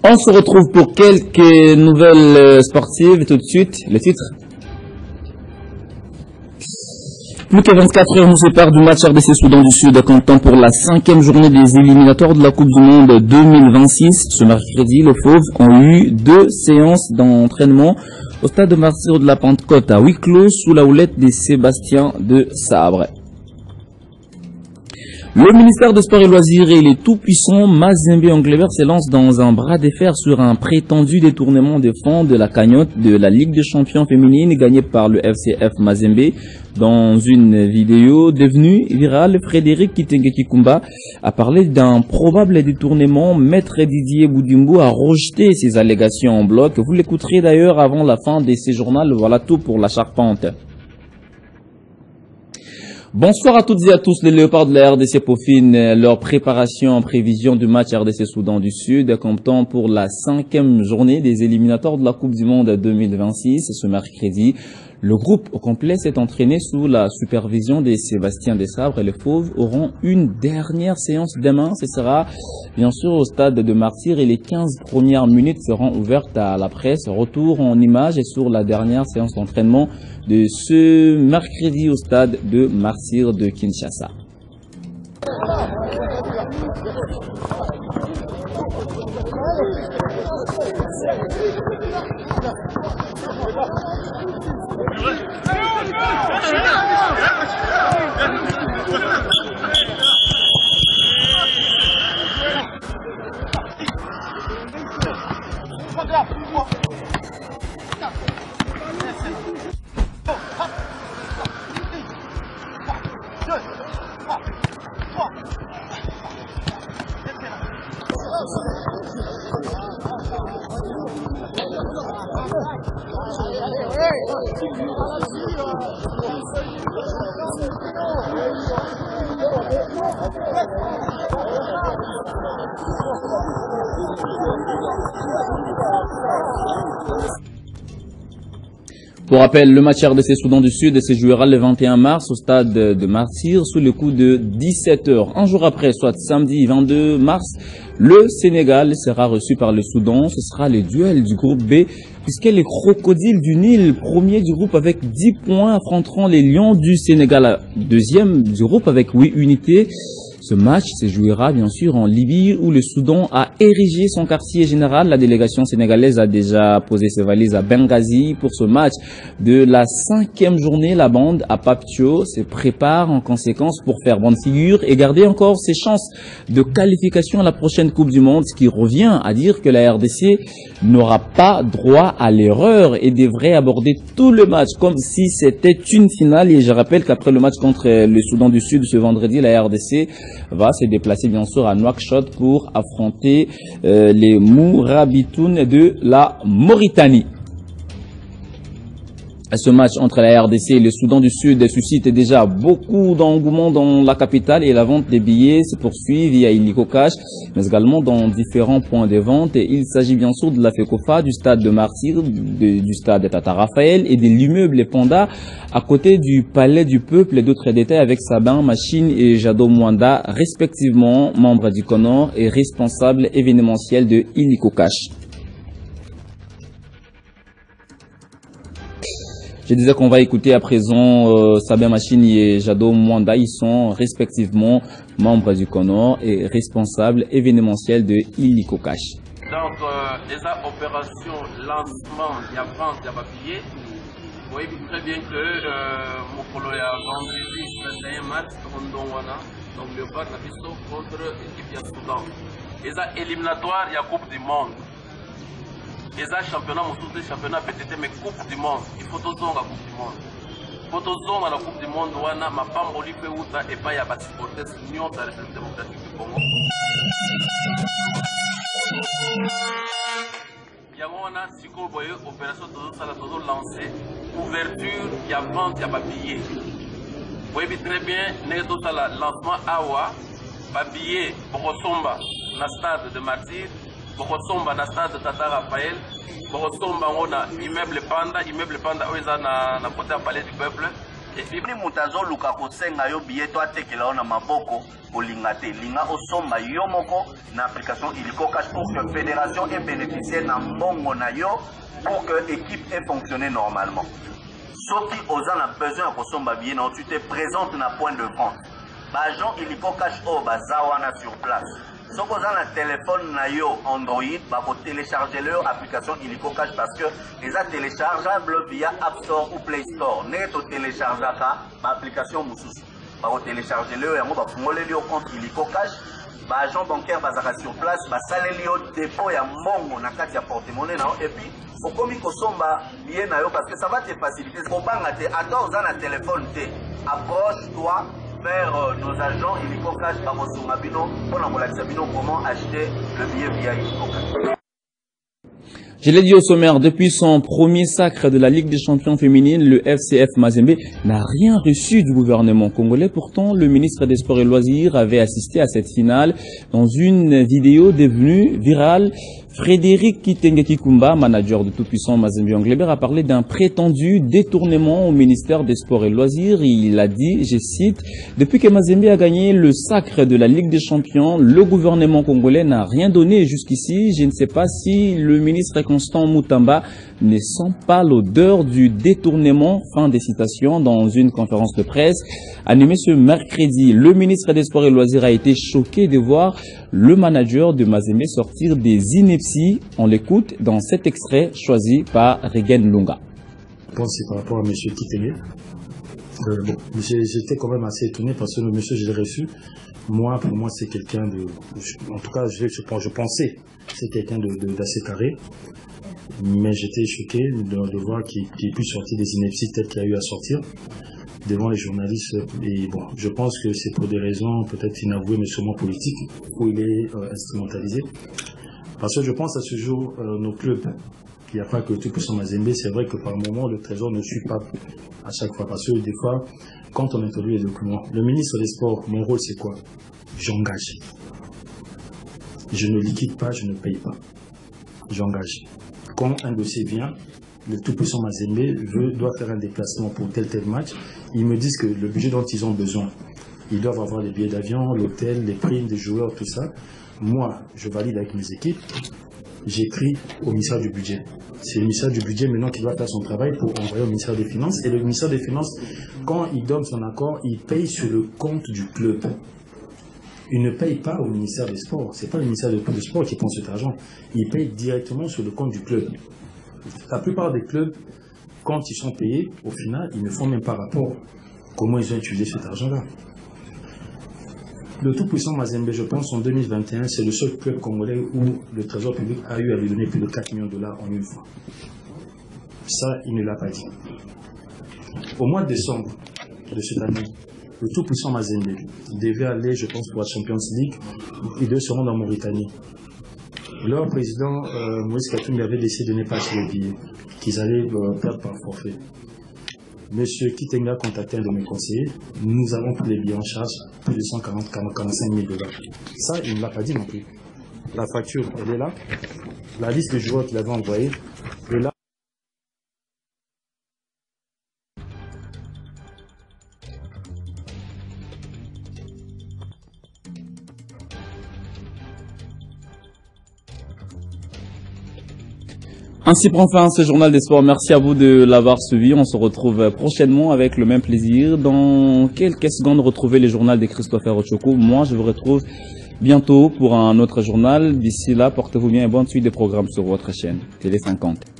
On se retrouve pour quelques nouvelles sportives tout de suite. Le titre. Plus que 24 heures nous séparent du match RDC Soudan du Sud comptant pour la 5e journée des éliminatoires de la Coupe du Monde 2026. Ce mercredi, les Fauves ont eu 2 séances d'entraînement au stade de Martyrs de la Pentecôte à huis clos sous la houlette de Sébastien de Sabre. Le ministère des Sports et Loisirs et les tout-puissants Mazembe Angleterre se lancent dans un bras de fer sur un prétendu détournement des fonds de la cagnotte de la Ligue des champions féminines gagnée par le FCF Mazembe. Dans une vidéo devenue virale, Frédéric Kitenge Kikumba a parlé d'un probable détournement. Maître Didier Boudimbo a rejeté ces allégations en bloc. Vous l'écouterez d'ailleurs avant la fin de ces journaux. Voilà tout pour la charpente. Bonsoir à toutes et à tous, les Léopards de la RDC peaufinent leur préparation en prévision du match RDC Soudan du Sud, comptant pour la 5e journée des éliminatoires de la Coupe du Monde 2026. Ce mercredi, le groupe au complet s'est entraîné sous la supervision de Sébastien Desabre et les Fauves auront une dernière séance demain. Ce sera bien sûr au stade de Martyrs et les 15 premières minutes seront ouvertes à la presse. Retour en images et sur la dernière séance d'entraînement de ce mercredi au stade de Martyrs de Kinshasa. Pour rappel, le match RDC Soudan du Sud se jouera le 21 mars au stade de Martyrs sous le coup de 17 h. Un jour après, soit samedi 22 mars, le Sénégal sera reçu par le Soudan. Ce sera le duel du groupe B puisque les Crocodiles du Nil, premier du groupe avec 10 points, affronteront les Lions du Sénégal, deuxième du groupe avec 8 unités. Ce match se jouera bien sûr en Libye où le Soudan a érigé son quartier général. La délégation sénégalaise a déjà posé ses valises à Benghazi pour ce match de la 5e journée. La bande à Papio se prépare en conséquence pour faire bonne figure et garder encore ses chances de qualification à la prochaine Coupe du Monde, ce qui revient à dire que la RDC n'aura pas droit à l'erreur et devrait aborder tout le match comme si c'était une finale. Et je rappelle qu'après le match contre le Soudan du Sud ce vendredi, la RDC va se déplacer bien sûr à Nouakchott pour affronter les Mourabitoun de la Mauritanie. Ce match entre la RDC et le Soudan du Sud suscite déjà beaucoup d'engouement dans la capitale et la vente des billets se poursuit via Illico Cash, mais également dans différents points de vente. Et il s'agit bien sûr de la FECOFA, du stade de Martyrs, du stade Tata Raphaël et de l'immeuble Panda à côté du Palais du Peuple et d'autres détails avec Sabin, Machine et Jado Mwanda, respectivement membres du CONOR et responsables événementiels de Illico Cash. Je disais qu'on va écouter à présent Sabin Machine et Jado Mwanda. Ils sont respectivement membres du CONOR et responsables événementiels de Illico Cash. Donc, les opérations lancement, il y a vente, il y a papier. Vous voyez très bien que mon polo est vendredi 21 mars, donc le bar Nabiso contre l'équipe de Soudan. Les éliminatoires, il y a Coupe du Monde. Les championnats, mon championnat PTT, mais Coupe du Monde. Il faut tous la Coupe du Monde. Il faut tous la Coupe du Monde. On a ma femme Olivier Outa et pas y a pas de supporters l'Union de la République démocratique du Congo. Il y a une opération toujours lancée. Ouverture, il y a vente, il y a pas billet. Vous voyez très bien, nous avons le lancement AWA, pas billet, pour Somba, dans le stade de Martyrs. Bokosomba na stade de Tata Raphaël, Bokosomba on a immeuble Panda oza na côté à Palais du Peuple, Et puis, mutazo luka kosenga yo billet to atekela na maboko olingate linga osomba yo moko na application illiko cash pour que fédération ait bénéficié na mbongo na yo pour que l'équipe ait fonctionné normalement. Sauf qui aux a besoin de kosomba billet na tu te présentes na point de vente. Bagent illiko cash au bazawana sur place. Si vous avez un téléphone Android, vous télécharger leur application illiko cash parce que les est téléchargeable via App Store ou Play Store. Vous téléchargez l'application Moussous. Vous télécharger leur et vous pouvez le compte illiko cash. L'agent bancaire basera sur place, vous allez au dépôt et mongo na kati ya porte-monnaie et puis faut comme il kosomba bien parce que ça va te faciliter. Faut pas ngater attends dans un téléphone approche-toi vers nos agents illiko cash par Mabino pour comment acheter le billet via illiko cash. Je l'ai dit au sommaire, depuis son premier sacre de la Ligue des champions féminines, le FCF Mazembe n'a rien reçu du gouvernement congolais. Pourtant, le ministre des Sports et Loisirs avait assisté à cette finale dans une vidéo devenue virale. Frédéric Kitenge-Kikumba, manager de tout-puissant Mazembe Angleber, a parlé d'un prétendu détournement au ministère des Sports et Loisirs. Il a dit, je cite, « Depuis que Mazembe a gagné le sacre de la Ligue des champions, le gouvernement congolais n'a rien donné jusqu'ici. Je ne sais pas si le ministre Constant Moutamba ne sent pas l'odeur du détournement ». Fin des citations dans une conférence de presse animée ce mercredi. Le ministre des Sports et Loisirs a été choqué de voir le manager de Mazembe sortir des inepties. On l'écoute dans cet extrait choisi par Regen Lunga. Je pense que c'est par rapport à M. Kitenge. J'étais quand même assez étonné parce que le monsieur, je l'ai reçu. Moi, pour moi, c'est quelqu'un de... En tout cas, je pensais c'est quelqu'un d'assez carré. Mais j'étais choqué de voir qu'il puisse sortir des inepties telles qu'il a eu à sortir devant les journalistes. Et bon, je pense que c'est pour des raisons peut-être inavouées, mais sûrement politiques, où il est instrumentalisé. Parce que je pense à ce jour, nos clubs, il n'y a pas que tout puissant Mazembe, c'est vrai que par moment, le trésor ne suit pas à chaque fois. Parce que des fois, quand on introduit les documents, le ministre des Sports, mon rôle c'est quoi? J'engage. Je ne liquide pas, je ne paye pas. J'engage. Quand un dossier vient, le tout-puissant Mazembe doit faire un déplacement pour tel match, ils me disent que le budget dont ils ont besoin, ils doivent avoir les billets d'avion, l'hôtel, les primes des joueurs, tout ça. Moi, je valide avec mes équipes, j'écris au ministère du budget. C'est le ministère du budget maintenant qui doit faire son travail pour envoyer au ministère des Finances. Et le ministère des Finances, quand il donne son accord, il paye sur le compte du club. Il ne paye pas au ministère des Sports. Ce n'est pas le ministère des Sports qui prend cet argent. Il paye directement sur le compte du club. La plupart des clubs, quand ils sont payés, au final, ils ne font même pas rapport comment ils ont utilisé cet argent-là. Le tout-puissant Mazembe, je pense, en 2021, c'est le seul club congolais où le Trésor public a eu à lui donner plus de 4 millions de dollars en une fois. Ça, il ne l'a pas dit. Au mois de décembre de cette année, le tout-puissant Mazembe devait aller, je pense, pour la Champions League. Il devait se rendre en Mauritanie. Leur président, Moïse Katumbi, avait décidé de ne pas acheter les billets, qu'ils allaient perdre par forfait. Monsieur Kitenge a contacté un de mes conseillers. Nous avons pris les billets en charge, plus de 145 000 dollars. Ça, il ne l'a pas dit non plus. La facture, elle est là. La liste des joueurs qu'il avait envoyés est là. Ainsi prend fin ce journal des sports. Merci à vous de l'avoir suivi. On se retrouve prochainement avec le même plaisir. Dans quelques secondes, retrouvez le journal de Christopher Ochoko. Moi, je vous retrouve bientôt pour un autre journal. D'ici là, portez-vous bien et bonne suite des programmes sur votre chaîne Télé 50.